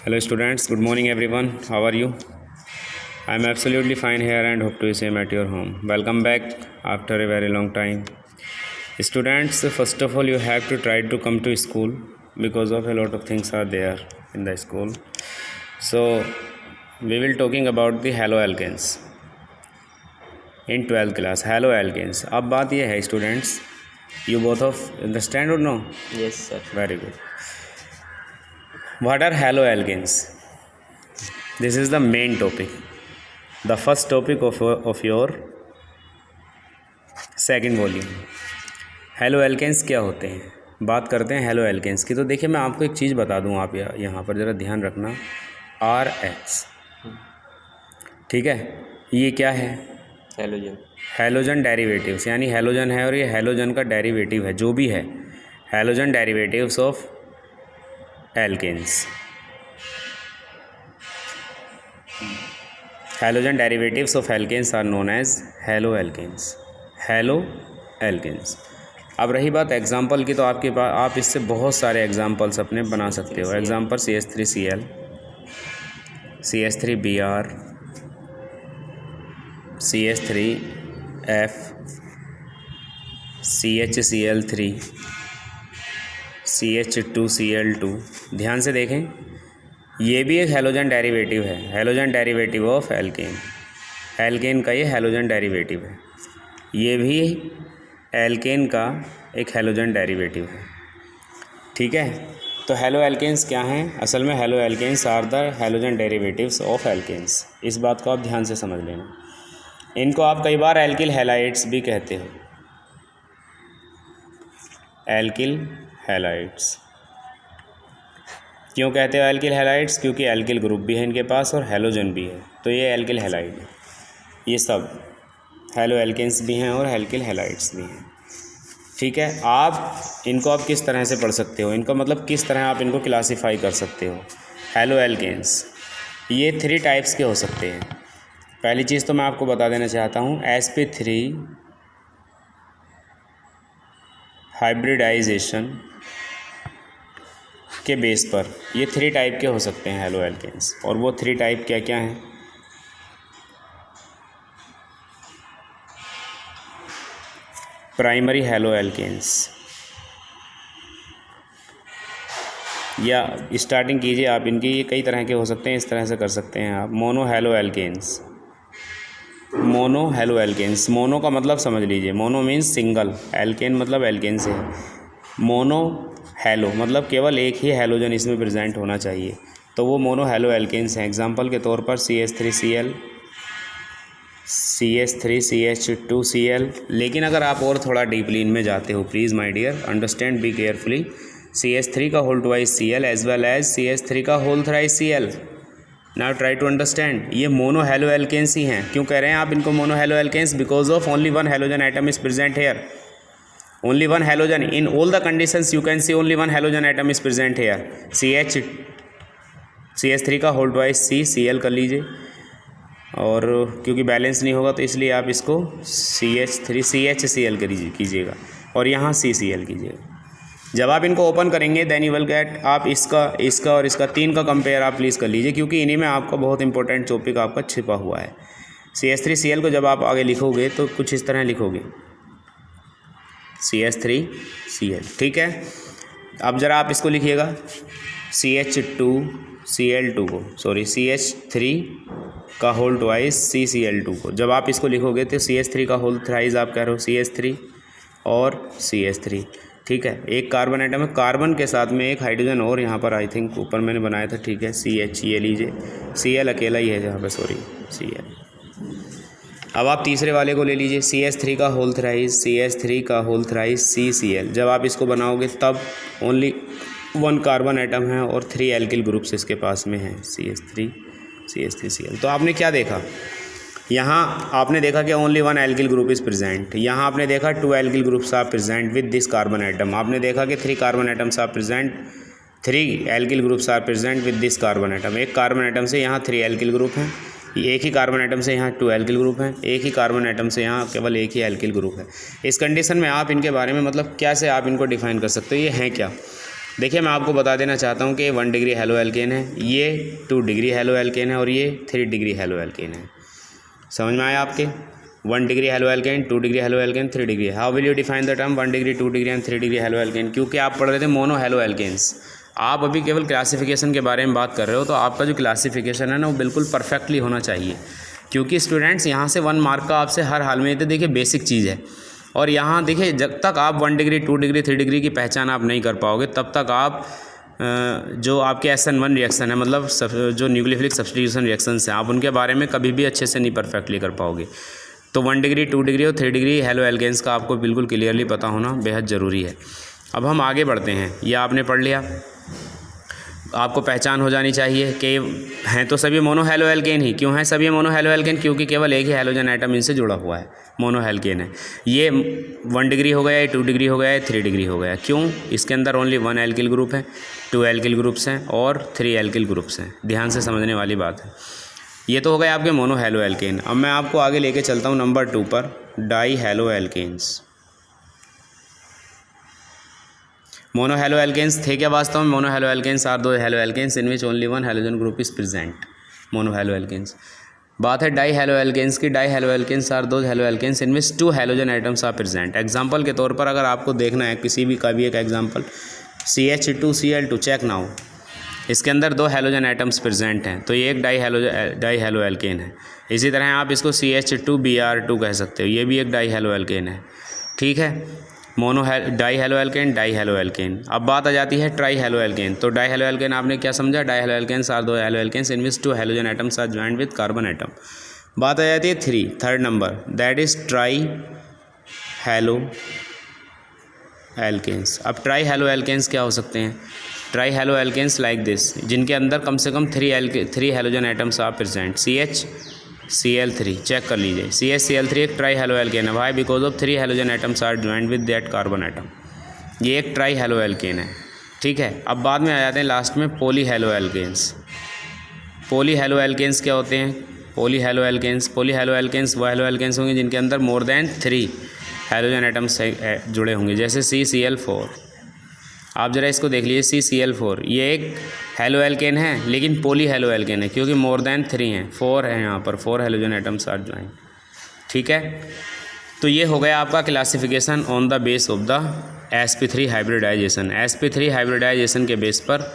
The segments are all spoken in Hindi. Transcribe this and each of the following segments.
Hello students, good morning everyone. How are you? I am absolutely fine here and hope to be same at your home. Welcome back after a very long time. Students, first of all you have to try to come to school because of a lot of things are there in the school. So we will talking about the haloalkanes in 12th class. Haloalkanes. अब बात ये है students, you both of understand or no? Yes, sir. Very good. What are haloalkanes? This is the main topic, the first topic of your second volume. haloalkanes क्या होते हैं, बात करते हैं haloalkanes की। तो देखिए मैं आपको एक चीज़ बता दूं, आप यहाँ पर ज़रा ध्यान रखना। RH, ठीक है, ये क्या है? हैलोजन डेरिवेटिव्स, यानी हैलोजन है और ये हैलोजन का डेरिवेटिव है, जो भी है halogen derivatives of alkanes. Halogen derivatives of alkanes are known as haloalkanes. Haloalkanes. अब रही बात एग्जाम्पल की, तो आपके पास आप इससे बहुत सारे एग्जाम्पल्स अपने बना सकते हो। Example CH3Cl, CH3Br, CH3F, CHCl3, CH2Cl2। ध्यान से देखें, ये भी एक हैलोजन डेरिवेटिव है, halogen derivative of alkane. Alkane का ये हैलोजन डेरिवेटिव है, ये भी एल्केन का एक हैलोजन डेरिवेटिव है, ठीक है। तो हैलोएल्केन्स क्या हैं? असल में haloalkanes are the halogen derivatives of alkanes. इस बात को आप ध्यान से समझ लेना। इनको आप कई बार एल्किल हैलाइड्स भी कहते हो, एल्किल हैलाइड्स। क्यों कहते हो एल्किल हैलाइड्स? क्योंकि एल्किल ग्रुप भी है इनके पास और हैलोजन भी है, तो ये एल्किल हैलाइड है। ये सब हैलोएल्केन्स भी हैं और एल्किल हैलाइड्स भी हैं, ठीक है। आप इनको आप किस तरह से पढ़ सकते हो, इनको मतलब किस तरह आप इनको क्लासीफाई कर सकते हो। हैलोएल्केन्स ये 3 टाइप्स के हो सकते हैं। पहली चीज़ तो मैं आपको बता देना चाहता हूँ, sp3 हाइब्रिडाइजेशन के बेस पर ये 3 टाइप के हो सकते हैं हैलोएल्केन्स। और वो 3 टाइप क्या क्या हैं? प्राइमरी हैलोएल्केन्स, या स्टार्टिंग कीजिए आप इनकी, ये कई तरह के हो सकते हैं, इस तरह से कर सकते हैं आप। Mono haloalkanes, mono haloalkanes. Mono का मतलब समझ लीजिए, मोनो मीन्स सिंगल, एल्केन मतलब एल्केन से है। मोनो हैलो मतलब केवल एक ही हैलोजन इसमें प्रेजेंट होना चाहिए, तो वो मोनो हैलोएल्केन्स हैं। एग्जांपल के तौर पर CH3Cl, CH3CH2Cl। लेकिन अगर आप और थोड़ा डीपली इनमें जाते हो, please my dear understand, be carefully, CH3 का whole twice Cl as well as CH3 का whole thrice Cl। Now try to understand, ये मोनो हैलोएल्केन्स ही हैं। क्यों कह रहे हैं आप इनको mono haloalkanes? Because of only one halogen atom is present here, only one halogen in all the conditions you can see, only one halogen atom is present here. CH3 का होल ट्वाइस Cl कर लीजिए, और क्योंकि बैलेंस नहीं होगा तो इसलिए आप इसको CH3CHCl कीजिएगा और यहाँ CCl कीजिएगा। जब आप इनको ओपन करेंगे देन यू विल गेट, आप इसका और इसका 3 का कंपेयर आप प्लीज़ कर लीजिए, क्योंकि इन्हीं में आपका बहुत इंपॉर्टेंट टॉपिक आपका छिपा हुआ है। CH3Cl को जब आप आगे लिखोगे तो कुछ इस तरह लिखोगे, CH3Cl, ठीक है। अब ज़रा आप इसको लिखिएगा, CH2Cl2 को, सॉरी CH3 का होल ट्वाइस CCl2 को। जब आप इसको लिखोगे तो CH3 का होल थ्राइस आप कह रहे हो CH3 और CH3, ठीक है। एक कार्बन आइटम है, कार्बन के साथ में एक हाइड्रोजन और यहाँ पर आई थिंक ऊपर मैंने बनाया था, ठीक है। CH ये लीजिए, Cl अकेला ही है जहाँ पर, सॉरी Cl। अब आप तीसरे वाले को ले लीजिए, CH3 का होल थ्राइस, CH3 का होल थ्राइस CCl। जब आप इसको बनाओगे तब ओनली 1 कार्बन आइटम है और 3 एल्किल ग्रुप्स इसके पास में हैं, CH3Cl। तो आपने क्या देखा यहाँ? आपने देखा कि only 1 alkyl group is present. यहाँ आपने देखा 2 alkyl groups are present with this carbon item. आपने देखा कि 3 carbon items are present, 3 alkyl groups are present with this carbon item. एक कार्बन आइटम से यहाँ 3 एल्किल ग्रुप हैं, एक ही कार्बन आइटम से यहाँ 2 एल्किल ग्रुप हैं, एक ही कार्बन आइटम से यहाँ केवल एक ही एल्किल ग्रुप है। इस कंडीशन में आप इनके बारे में मतलब कैसे आप इनको डिफाइन कर सकते हो, ये हैं क्या? देखिए मैं आपको बता देना चाहता हूँ कि 1 डिग्री हेलो एल्केन है, ये 2 डिग्री हेलो एल्केन है और ये 3 डिग्री हेलो एल्केन है। समझ में आया आपके? 1 degree halo alkane, 2 degree halo alkane, 3 degree. How will you define the term 1 degree, 2 degree and 3 degree halo alkane? क्योंकि आप पढ़ रहे थे मोनो हेलो एल्केन्स, आप अभी केवल क्लासिफिकेशन के बारे में बात कर रहे हो, तो आपका जो क्लासिफिकेशन है ना वो बिल्कुल परफेक्टली होना चाहिए। क्योंकि स्टूडेंट्स यहाँ से 1 मार्क का आपसे हर हाल में, तो देखिए बेसिक चीज़ है। और यहाँ देखिए जब तक आप 1 डिग्री, 2 डिग्री, 3 डिग्री की पहचान आप नहीं कर पाओगे, तब तक आप जो आपके SN1 रिएक्शन है, मतलब जो न्यूक्लियोफिलिक सब्स्टिट्यूशन रिएक्शंस हैं, आप उनके बारे में कभी भी अच्छे से नहीं परफेक्टली कर पाओगे। तो 1 डिग्री, 2 डिग्री और 3 डिग्री हेलो एल्केन्स का आपको बिल्कुल क्लियरली पता होना बेहद ज़रूरी है। अब हम आगे बढ़ते हैं। यह आपने पढ़ लिया, आपको पहचान हो जानी चाहिए कि हैं तो सभी मोनो हेलो एल्केन ही। क्यों हैं सभी मोनो हेलो एल्केन? क्योंकि केवल एक ही हेलोजन एटम इनसे जुड़ा हुआ है, मोनो एल्केन है। ये 1 डिग्री हो गया, 2 डिग्री हो गया, 3 डिग्री हो गया। क्यों? इसके अंदर ओनली 1 एल्किल ग्रुप है, 2 एल्किल ग्रुप्स हैं और 3 एल्किल ग्रुप्स हैं। ध्यान से समझने वाली बात है। ये तो हो गए आपके मोनो हेलो एल्केन। अब मैं आपको आगे लेके चलता हूँ नंबर 2 पर, dihaloalkanes. Monohaloalkanes थे क्या वास्तव में? Mono halo alkanes are those haloalkanes in which only 1 halogen group is present, monohaloalkanes. बात है डाई हेलो एल्केन्स की। Die halo alkanes are those haloalkanes in which 2 halogen atoms are present. Example के तौर पर अगर आपको देखना है किसी भी का भी एक एग्जांपल, CH2Cl2, चेक नाउ, इसके अंदर 2 हेलोजन एटम्स प्रेजेंट हैं, तो ये एक डाई हेलो एल्केन है। इसी तरह आप इसको CH2Br2 कह सकते हो, ये भी एक डाई हेलो एल्केन है। ठीक है, mono die halo alkane, dihaloalkane. अब बात आ जाती है ट्राई हेलो एल्केन। तो डाई हेलो एल्केन आपने क्या समझा? Die halo alkanes are 2 haloalkanes in which 2 halogen atoms are joined with carbon atom. बात आ जाती है third number, that is trihaloalkanes. अब ट्राई हेलो एल्केन्स क्या हो सकते हैं? Trihaloalkanes like this, जिनके अंदर कम से कम 3 halogen atoms are present. CHCl3, check कर लीजिए, CHCl3 एक ट्राई हेलो एल्केन है। Why? Because of 3 halogen atoms are joined with that carbon atom. ये एक ट्राई हेलो एल्केन है। ठीक है, अब बाद में आ जाते हैं लास्ट में polyhaloalkanes. Poly halo alkanes क्या होते हैं? पॉली हेलो एल्केन्स वो हेलो एल्केन्स होंगे जिनके अंदर मोर देन 3 हेलोजन एटम्स जुड़े होंगे, जैसे CCl4। आप ज़रा इसको देख लीजिए, CCl4 ये एक हेलो एल्केन है, लेकिन पॉली हेलो एल्केन है क्योंकि मोर देन 3 हैं, 4 है यहाँ पर, 4 हेलोजन एटम्स आर ज्वाइन। ठीक है, तो ये हो गया आपका classification on the base of the sp3 hybridization. sp3 hybridization के बेस पर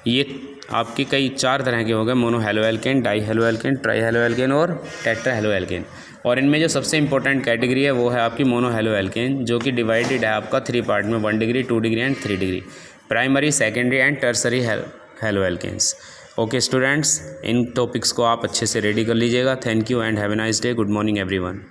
ये आपकी कई 4 तरह के हो गए, mono halo alkane, dihaloalkane, try halo alkane और टेट्रा हेलो एल्केन। और इनमें जो सबसे इंपॉर्टेंट कैटेगरी है वो है आपकी मोनो हेलो एल्केन, जो कि डिवाइडेड है आपका 3 पार्ट में, 1 degree, 2 degree and 3 degree, primary, secondary and tertiary haloalkanes. Okay students, इन टॉपिक्स को आप अच्छे से रेडी कर लीजिएगा। Thank you and have a nice day. Good morning everyone.